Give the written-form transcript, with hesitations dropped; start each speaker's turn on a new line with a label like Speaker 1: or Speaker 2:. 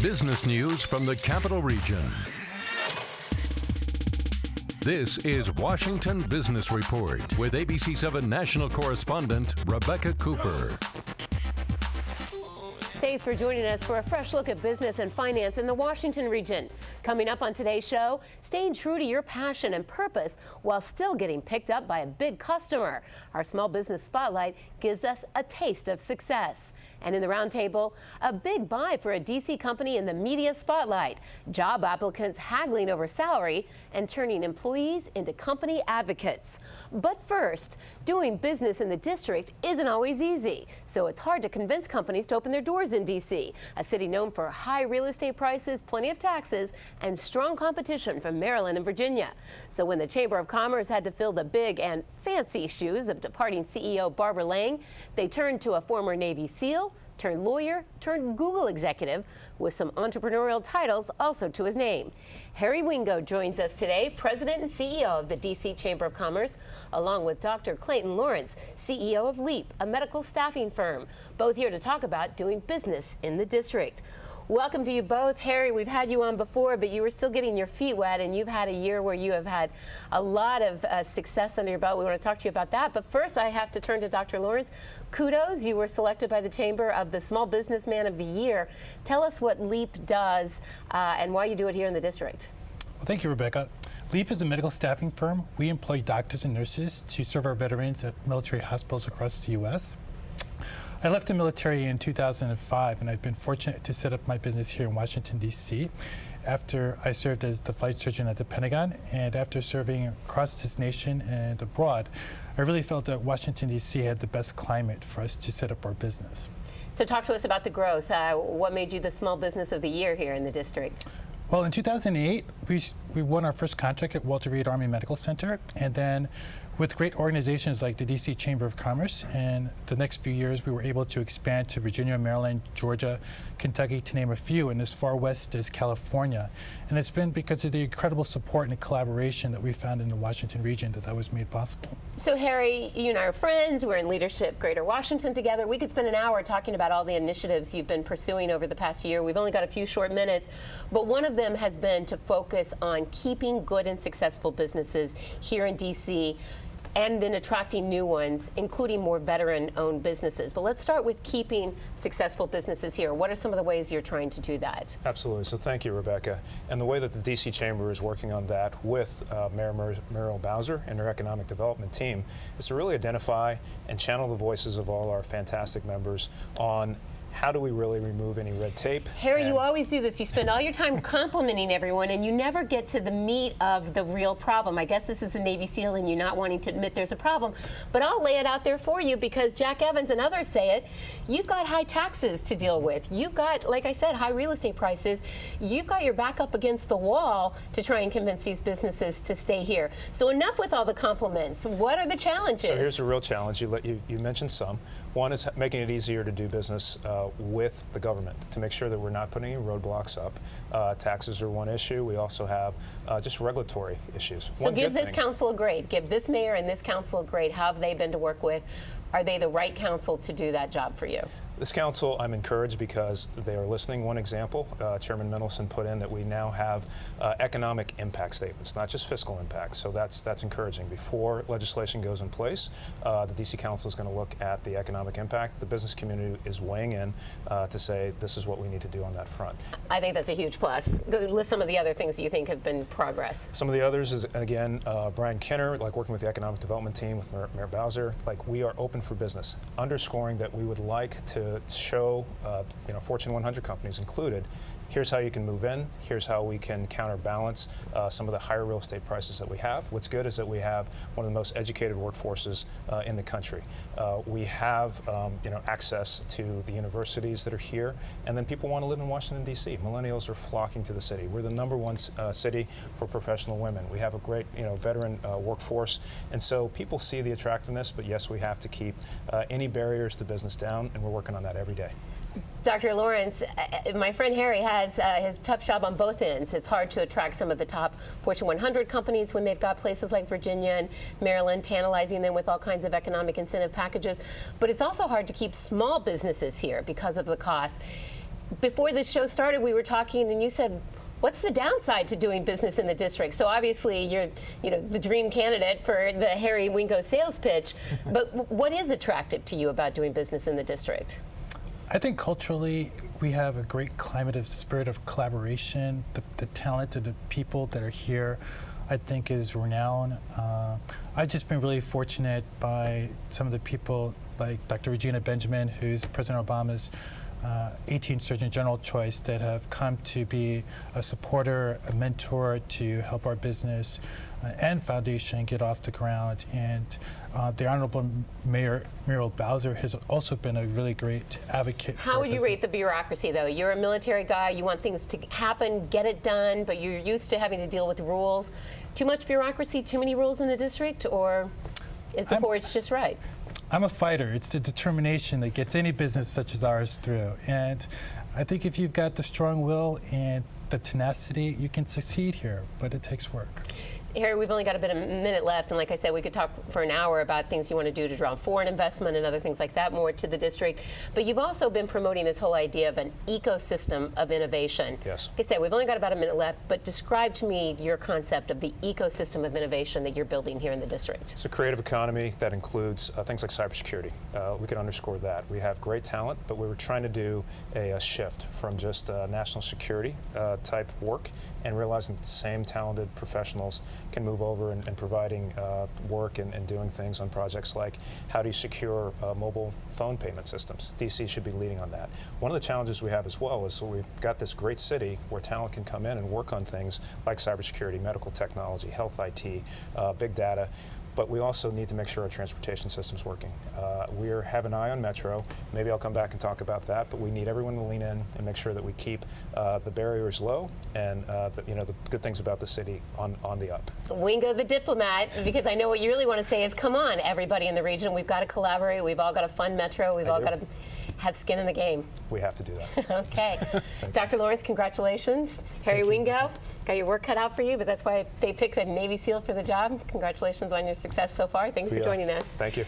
Speaker 1: Business news from the Capital Region. This is Washington Business Report with ABC7 national correspondent Rebecca Cooper.
Speaker 2: Thanks for joining us for a fresh look at business and finance in the Washington region. Coming up on today's show, staying true to your passion and purpose while still getting picked up by a big customer. Our small business spotlight gives us a taste of success. And in the roundtable, a big buy for a DC company in the media spotlight. Job applicants haggling over salary and turning employees into company advocates. But first, doing business in the district isn't always easy, so it's hard to convince companies to open their doors in DC, a city known for high real estate prices, plenty of taxes, and strong competition from Maryland and Virginia. So when the Chamber of Commerce had to fill the big and fancy shoes of departing CEO Barbara Lang, they turned to a former Navy SEAL, turned lawyer, turned Google executive with some entrepreneurial titles also to his name. Harry Wingo joins us today, President and CEO of the DC Chamber of Commerce, along with Dr. Clayton Lawrence, CEO of LEAP, a medical staffing firm, both here to talk about doing business in the district. Welcome to you both. Harry, we've had you on before, but you were still getting your feet wet, and you've had a year where you have had a lot of success under your belt. We want to talk to you about that. But first, I have to turn to Dr. Lawrence. Kudos. You were selected by the Chamber of the Small Businessman of the Year. Tell us what LEAP does and why you do it here in the district.
Speaker 3: Well, thank you, Rebecca. LEAP is a medical staffing firm. We employ doctors and nurses to serve our veterans at military hospitals across the U.S. I left the military in 2005, and I've been fortunate to set up my business here in Washington, D.C. after I served as the flight surgeon at the Pentagon, and after serving across this nation and abroad, I really felt that Washington, D.C. had the best climate for us to set up our business.
Speaker 2: So talk to us about the growth. What made you the Small Business of the Year here in the district?
Speaker 3: Well, in 2008, we won our first contract at Walter Reed Army Medical Center, and then with great organizations like the DC Chamber of Commerce, and the next few years we were able to expand to Virginia, Maryland, Georgia, Kentucky, to name a few, and as far west as California. And it's been because of the incredible support and collaboration that we found in the Washington region that was made possible.
Speaker 2: So Harry, you and I are friends. We're in Leadership Greater Washington together. We could spend an hour talking about all the initiatives you've been pursuing over the past year. We've only got a few short minutes, but one of them has been to focus on keeping good and successful businesses here in DC, and then attracting new ones, including more veteran-owned businesses. But let's start with keeping successful businesses here. What are some of the ways you're trying to do that?
Speaker 4: Absolutely. So thank you, Rebecca. And the way that the D.C. Chamber is working on that with Mayor Muriel Bowser and her economic development team is to really identify and channel the voices of all our fantastic members on how do we really remove any red tape?
Speaker 2: Harry, you always do this. You spend all your time complimenting everyone, and you never get to the meat of the real problem. I guess this is a Navy SEAL and you not wanting to admit there's a problem. But I'll lay it out there for you because Jack Evans and others say it. You've got high taxes to deal with. You've got, like I said, high real estate prices. You've got your back up against the wall to try and convince these businesses to stay here. So enough with all the compliments. What are the challenges?
Speaker 4: So here's a real challenge. You mentioned some. One is making it easier to do business with the government to make sure that we're not putting any roadblocks up. Taxes are one issue. We also have just regulatory issues.
Speaker 2: So give this council a grade. Give this mayor and this council a grade. How have they been to work with? Are they the right council to do that job for you?
Speaker 4: This council, I'm encouraged because they are listening. One example, Chairman Mendelson put in that we now have economic impact statements, not just fiscal impacts. So that's encouraging. Before legislation goes in place, the DC Council is going to look at the economic impact. The business community is weighing in to say this is what we need to do on that front.
Speaker 2: I think that's a huge plus. List some of the other things that you think have been progress.
Speaker 4: Some of the others is, again, Brian Kinner, like working with the economic development team with Mayor Bowser, like we are open for business, underscoring that we would like to show Fortune 100 companies included, here's how you can move in, here's how we can counterbalance some of the higher real estate prices that we have. What's good is that we have one of the most educated workforces in the country. We have access to the universities that are here, and then people want to live in Washington, D.C. Millennials are flocking to the city. We're the #1 city for professional women. We have a great veteran workforce, and so people see the attractiveness, but yes, we have to keep any barriers to business down, and we're working on that every day.
Speaker 2: Dr. Lawrence, my friend Harry has his tough job on both ends. It's hard to attract some of the top Fortune 100 companies when they've got places like Virginia and Maryland tantalizing them with all kinds of economic incentive packages. But it's also hard to keep small businesses here because of the cost. Before this show started, we were talking, and you said, what's the downside to doing business in the district? So obviously, you're the dream candidate for the Harry Wingo sales pitch. But what is attractive to you about doing business in the district?
Speaker 3: I think culturally, we have a great climate of spirit of collaboration. The talent of the people that are here, I think, is renowned. I've just been really fortunate by some of the people like Dr. Regina Benjamin, who's President Obama's 18th Surgeon General choice, that have come to be a supporter, a mentor to help our business and foundation get off the ground. And the Honorable Mayor Muriel Bowser has also been a really great advocate.
Speaker 2: How would you rate the bureaucracy, though? You're a military guy. You want things to happen, get it done, but you're used to having to deal with rules. Too much bureaucracy, too many rules in the district, or is the porridge just right?
Speaker 3: I'm a fighter. It's the determination that gets any business such as ours through. And I think if you've got the strong will and the tenacity, you can succeed here, but it takes work.
Speaker 2: Harry, we've only got a minute left, and like I said, we could talk for an hour about things you want to do to draw foreign investment and other things like that more to the district. But you've also been promoting this whole idea of an ecosystem of innovation.
Speaker 4: Yes.
Speaker 2: Like I said, we've only got about a minute left, but describe to me your concept of the ecosystem of innovation that you're building here in the district.
Speaker 4: It's a creative economy that includes things like cybersecurity. We can underscore that. We have great talent, but we were trying to do a shift from just national security type work and realizing that the same talented professionals can move over and providing work and doing things on projects like how do you secure mobile phone payment systems. DC should be leading on that. One of the challenges we have as well is we've got this great city where talent can come in and work on things like cybersecurity, medical technology, health IT, big data. But we also need to make sure our transportation system's working. We have an eye on Metro. Maybe I'll come back and talk about that, but we need everyone to lean in and make sure that we keep the barriers low and the good things about the city on the up.
Speaker 2: Wingo the diplomat, because I know what you really want to say is, come on, everybody in the region, we've got to collaborate, we've all got to fund Metro, we've all got to have skin in the game.
Speaker 4: We have to do that.
Speaker 2: Okay. Dr. Lawrence, congratulations. Harry Wingo, got your work cut out for you, but that's why they picked the Navy SEAL for the job. Congratulations on your success so far. Thanks for joining us.
Speaker 4: Thank you.